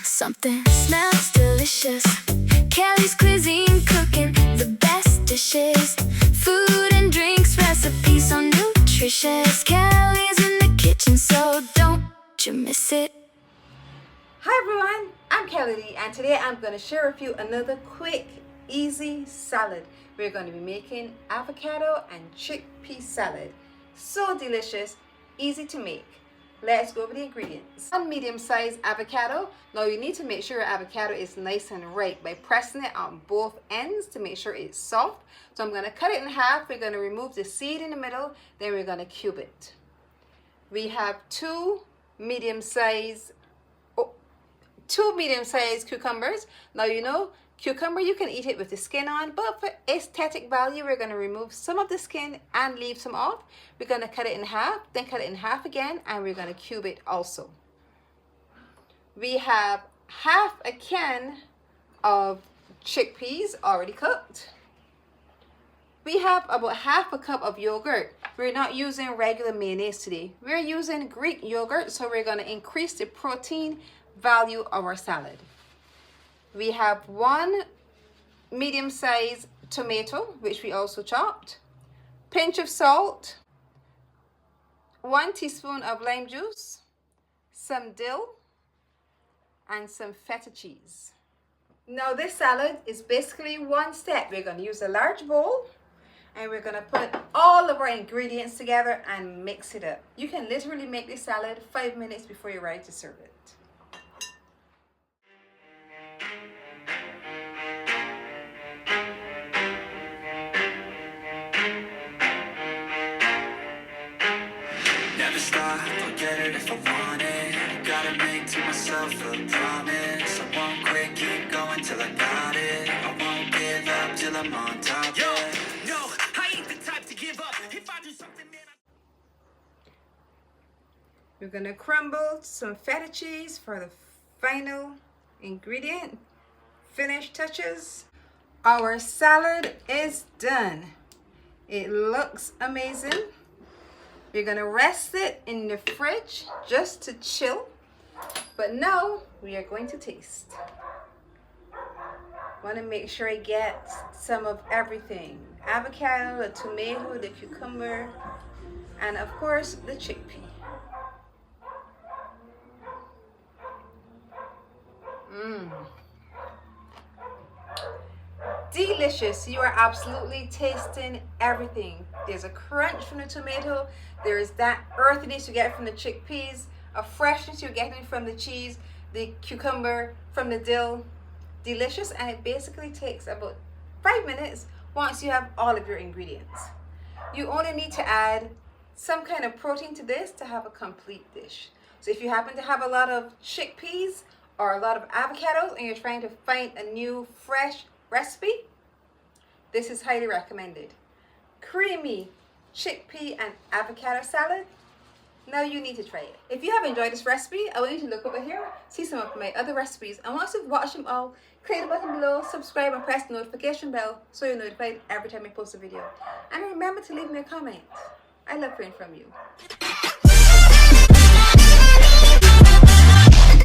Something smells delicious. Kelly's Cuisine cooking the best dishes. Food and drinks, recipes so nutritious. Kelly's in the kitchen, so don't you miss it. Hi everyone, I'm Kelly and today I'm going to share with you another quick, easy salad. We're going to be making avocado and chickpea salad. So delicious, easy to make. Let's go over the ingredients. One medium-sized avocado. Now you need to make sure your avocado is nice and ripe by pressing it on both ends to make sure it's soft. So I'm going to cut it in half. We're going to remove the seed in the middle, then we're going to cube it. We have two medium-sized cucumbers. Now you know cucumber, you can eat it with the skin on, but for aesthetic value we're going to remove some of the skin and leave some off. We're going to cut it in half, then cut it in half again, and we're going to cube it also. We have half a can of chickpeas already cooked. We have about half a cup of yogurt. We're not using regular mayonnaise today. We're using Greek yogurt, so we're going to increase the protein value of our salad. We have one medium-sized tomato, which we also chopped, pinch of salt, 1 teaspoon of lime juice, some dill, and some feta cheese. Now this salad is basically one step. We're going to use a large bowl and we're going to put all of our ingredients together and mix it up. You can literally make this salad 5 minutes before you're ready to serve it. Stop, I'll get it if I want it. Gotta make to myself a promise. I won't quit, keep going till I got it. I won't give up till I'm on top. Yo, no, I ain't the type to give up. If I do something, man, We're gonna crumble some feta cheese for the final ingredient. Finish touches. Our salad is done. It looks amazing. We're going to rest it in the fridge just to chill. But now we are going to taste. Want to make sure I get some of everything. Avocado, the tomato, the cucumber, and of course the chickpea. Delicious. You are absolutely tasting everything. There's a crunch from the tomato, there is that earthiness you get from the chickpeas, a freshness you're getting from the cheese, the cucumber, from the dill. Delicious, and it basically takes about 5 minutes once you have all of your ingredients. You only need to add some kind of protein to this to have a complete dish. So if you happen to have a lot of chickpeas or a lot of avocados and you're trying to find a new fresh recipe, this is highly recommended. Creamy chickpea and avocado salad. Now you need to try it. If you have enjoyed this recipe, I want you to look over here, see some of my other recipes, and once you've watched them all, click the button below, subscribe, and press the notification bell so you're notified every time I post a video. And remember to leave me a comment. I love hearing from you.